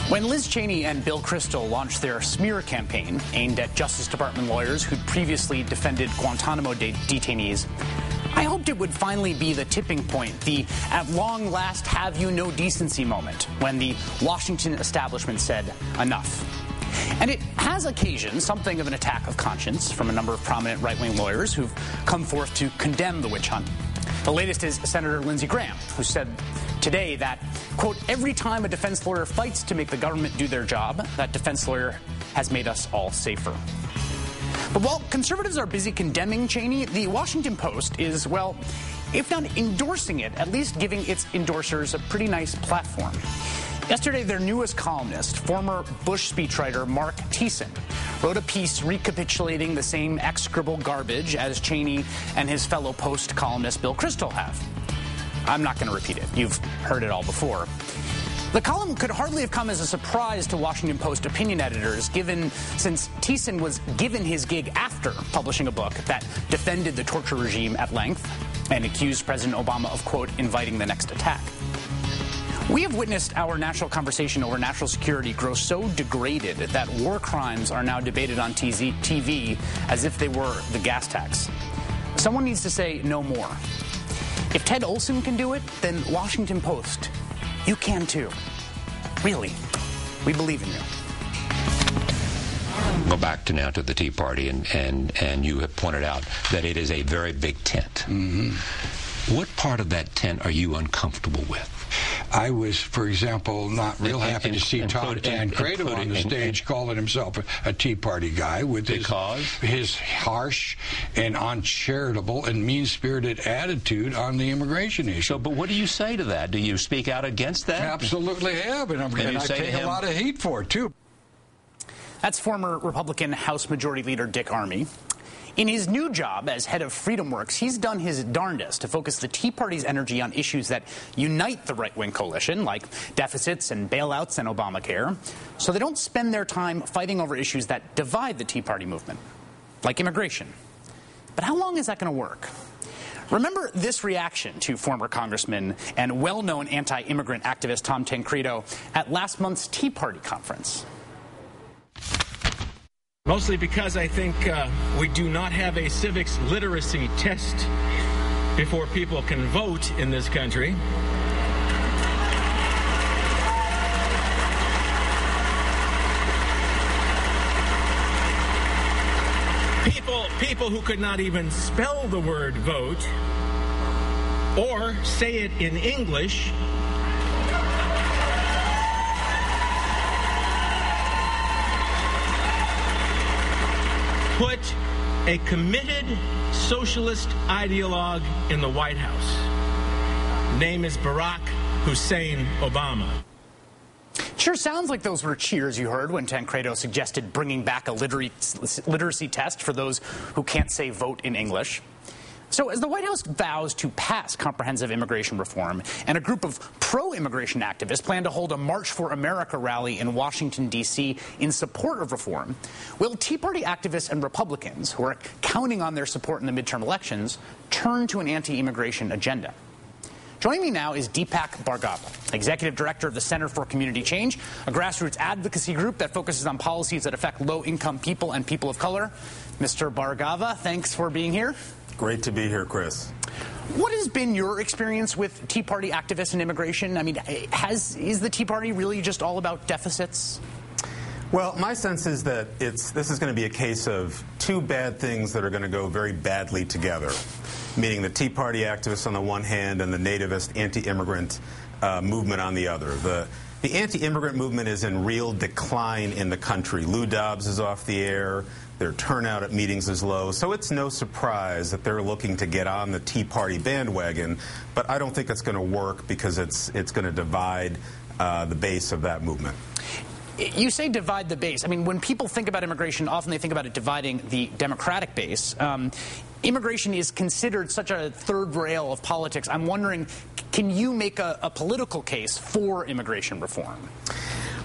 When Liz Cheney and Bill Kristol launched their smear campaign aimed at Justice Department lawyers who'd previously defended Guantanamo detainees, I hoped it would finally be the tipping point, the at long last have you no decency moment, when the Washington establishment said enough. And it has occasioned something of an attack of conscience from a number of prominent right-wing lawyers who've come forth to condemn the witch hunt. The latest is Senator Lindsey Graham, who said today that, quote, every time a defense lawyer fights to make the government do their job, that defense lawyer has made us all safer. But while conservatives are busy condemning Cheney, the Washington Post is, well, if not endorsing it, at least giving its endorsers a pretty nice platform. Yesterday, their newest columnist, former Bush speechwriter Mark Thiessen, wrote a piece recapitulating the same execrable garbage as Cheney and his fellow Post columnist Bill Kristol have. I'm not going to repeat it. You've heard it all before. The column could hardly have come as a surprise to Washington Post opinion editors, since Thiessen was given his gig after publishing a book that defended the torture regime at length and accused President Obama of, quote, inviting the next attack. We have witnessed our national conversation over national security grow so degraded that war crimes are now debated on TV as if they were the gas tax. Someone needs to say no more. If Ted Olson can do it, then Washington Post, you can too. Really, we believe in you. Go back now to the Tea Party, and you have pointed out that it is a very big tent. Mm-hmm. What part of that tent are you uncomfortable with? I was, for example, not real happy to see Tom Tancredo on the stage calling himself a Tea Party guy with his harsh and uncharitable and mean-spirited attitude on the immigration issue. So, but what do you say to that? Do you speak out against that? Absolutely have, and I take a lot of heat for it, too. That's former Republican House Majority Leader Dick Armey. In his new job as head of FreedomWorks, he's done his darndest to focus the Tea Party's energy on issues that unite the right-wing coalition, like deficits and bailouts and Obamacare, so they don't spend their time fighting over issues that divide the Tea Party movement, like immigration. But how long is that going to work? Remember this reaction to former Congressman and well-known anti-immigrant activist Tom Tancredo at last month's Tea Party conference. Mostly because I think we do not have a civics literacy test before people can vote in this country. People who could not even spell the word vote or say it in English put a committed socialist ideologue in the White House. Name is Barack Hussein Obama. Sure sounds like those were cheers you heard when Tancredo suggested bringing back a literacy test for those who can't say vote in English. So as the White House vows to pass comprehensive immigration reform, and a group of pro-immigration activists plan to hold a March for America rally in Washington, D.C. in support of reform, will Tea Party activists and Republicans, who are counting on their support in the midterm elections, turn to an anti-immigration agenda? Joining me now is Deepak Bhargava, Executive Director of the Center for Community Change, a grassroots advocacy group that focuses on policies that affect low-income people and people of color. Mr. Bhargava, thanks for being here. Great to be here, Chris. What has been your experience with Tea Party activists and immigration? I mean, is the Tea Party really just all about deficits? Well, my sense is that this is going to be a case of two bad things that are going to go very badly together, meaning the Tea Party activists on the one hand and the nativist anti-immigrant movement on the other. The anti-immigrant movement is in real decline in the country. Lou Dobbs is off the air. Their turnout at meetings is low, so it's no surprise that they're looking to get on the Tea Party bandwagon, but I don't think it's going to work because it's going to divide the base of that movement. You say divide the base. I mean, when people think about immigration, often they think about it dividing the Democratic base. Immigration is considered such a third rail of politics. I'm wondering, can you make a political case for immigration reform?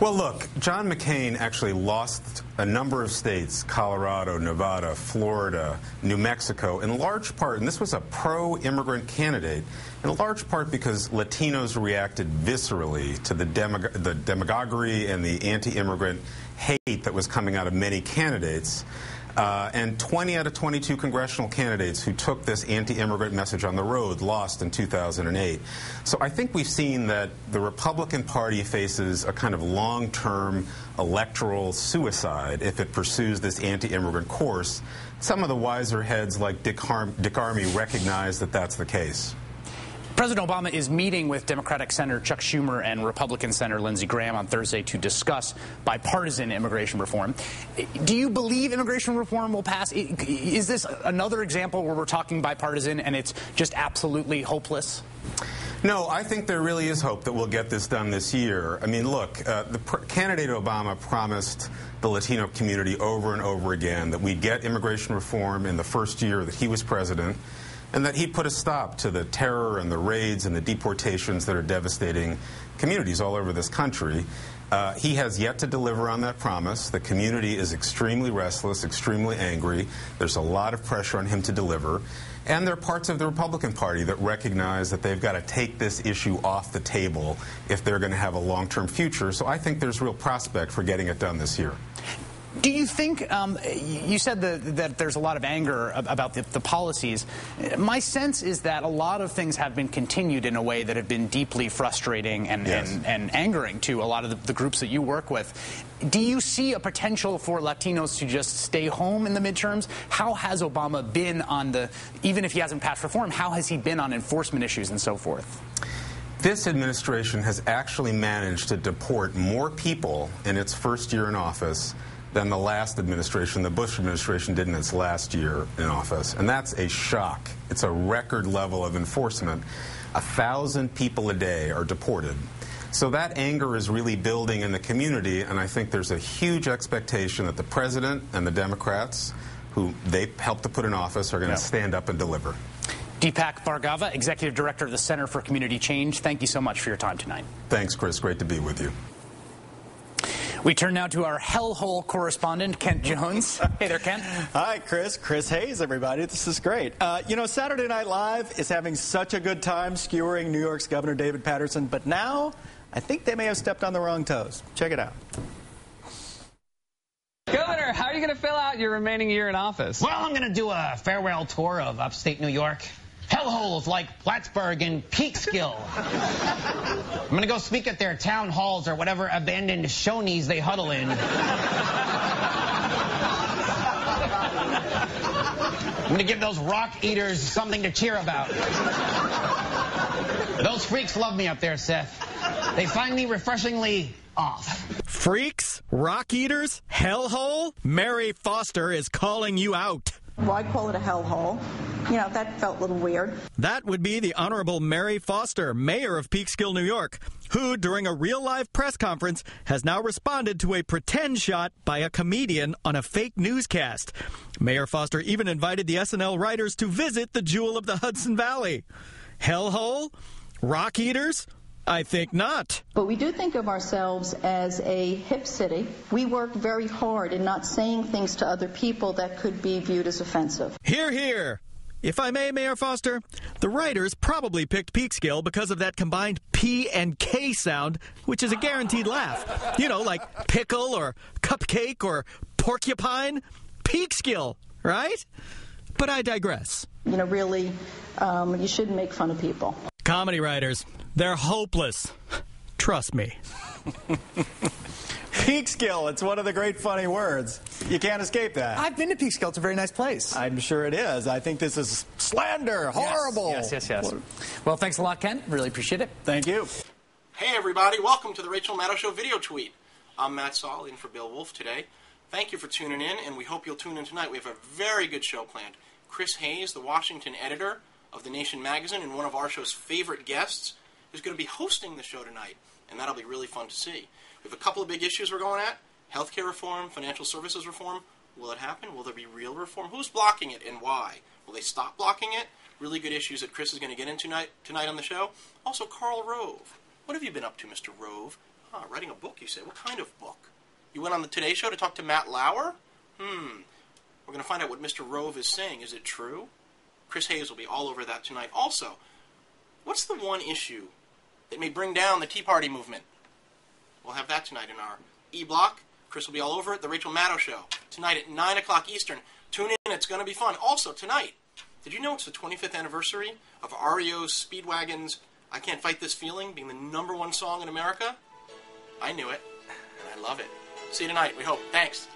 Well, look, John McCain actually lost a number of states, Colorado, Nevada, Florida, New Mexico, in large part, and this was a pro-immigrant candidate, in large part because Latinos reacted viscerally to the demagoguery and the anti-immigrant hate that was coming out of many candidates. And 20 out of 22 congressional candidates who took this anti-immigrant message on the road lost in 2008. So I think we've seen that the Republican Party faces a kind of long-term electoral suicide if it pursues this anti-immigrant course. Some of the wiser heads like Dick Armey recognize that that's the case. President Obama is meeting with Democratic Senator Chuck Schumer and Republican Senator Lindsey Graham on Thursday to discuss bipartisan immigration reform. Do you believe immigration reform will pass? Is this another example where we're talking bipartisan and it's just absolutely hopeless? No, I think there really is hope that we'll get this done this year. I mean, look, candidate Obama promised the Latino community over and over again that we'd get immigration reform in the first year that he was president, and that he'd put a stop to the terror and the raids and the deportations that are devastating communities all over this country. He has yet to deliver on that promise. The community is extremely restless, extremely angry. There's a lot of pressure on him to deliver. And there are parts of the Republican Party that recognize that they've got to take this issue off the table if they're going to have a long-term future. So I think there's real prospect for getting it done this year. Do you think, you said that there's a lot of anger about the policies. My sense is that a lot of things have been continued in a way that have been deeply frustrating and angering to a lot of the groups that you work with. Do you see a potential for Latinos to just stay home in the midterms? How has Obama been on even if he hasn't passed reform, how has he been on enforcement issues and so forth? This administration has actually managed to deport more people in its first year in office than the last administration, the Bush administration, did in its last year in office. And that's a shock. It's a record level of enforcement. 1,000 people a day are deported. So that anger is really building in the community, and I think there's a huge expectation that the president and the Democrats, who they helped to put in office, are going to stand up and deliver. Deepak Bhargava, Executive Director of the Center for Community Change, thank you so much for your time tonight. Thanks, Chris. Great to be with you. We turn now to our hellhole correspondent, Kent Jones. Hey there, Kent. Hi, Chris. Chris Hayes, everybody. This is great. You know, Saturday Night Live is having such a good time skewering New York's Governor David Paterson, but now I think they may have stepped on the wrong toes. Check it out. Governor, how are you going to fill out your remaining year in office? Well, I'm going to do a farewell tour of upstate New York. Hellholes like Plattsburgh and Peekskill. I'm going to go speak at their town halls or whatever abandoned shonies they huddle in. I'm going to give those rock eaters something to cheer about. Those freaks love me up there, Seth. They find me refreshingly off. Freaks? Rock eaters? Hellhole? Mary Foster is calling you out. Why call it a hellhole? You know, that felt a little weird. That would be the Honorable Mary Foster, mayor of Peekskill, New York, who, during a real-life press conference, has now responded to a pretend shot by a comedian on a fake newscast. Mayor Foster even invited the SNL writers to visit the jewel of the Hudson Valley. Hellhole? Rock eaters? I think not. But we do think of ourselves as a hip city. We work very hard in not saying things to other people that could be viewed as offensive. Hear, hear. If I may, Mayor Foster, the writers probably picked Peekskill because of that combined P and K sound, which is a guaranteed laugh. You know, like pickle or cupcake or porcupine. Peekskill, right? But I digress. You know, really, you shouldn't make fun of people. Comedy writers, they're hopeless. Trust me. Peekskill, it's one of the great funny words. You can't escape that. I've been to Peekskill. It's a very nice place. I'm sure it is. I think this is slander. Horrible. Yes. Well, thanks a lot, Ken. Really appreciate it. Thank you. Hey, everybody. Welcome to the Rachel Maddow Show video tweet. I'm Matt Saul, in for Bill Wolf today. Thank you for tuning in, and we hope you'll tune in tonight. We have a very good show planned. Chris Hayes, the Washington editor of The Nation magazine and one of our show's favorite guests, is going to be hosting the show tonight, and that'll be really fun to see. We have a couple of big issues we're going at. Healthcare reform, financial services reform. Will it happen? Will there be real reform? Who's blocking it and why? Will they stop blocking it? Really good issues that Chris is going to get into tonight on the show. Also, Karl Rove. What have you been up to, Mr. Rove? Writing a book, you say. What kind of book? You went on the Today Show to talk to Matt Lauer? We're going to find out what Mr. Rove is saying. Is it true? Chris Hayes will be all over that tonight. Also, what's the one issue that may bring down the Tea Party movement? We'll have that tonight in our E-Block. Chris will be all over it. The Rachel Maddow Show, tonight at 9 o'clock Eastern. Tune in. It's going to be fun. Also, tonight, did you know it's the 25th anniversary of REO's Speedwagon's I Can't Fight This Feeling being the #1 song in America? I knew it, and I love it. See you tonight, we hope. Thanks.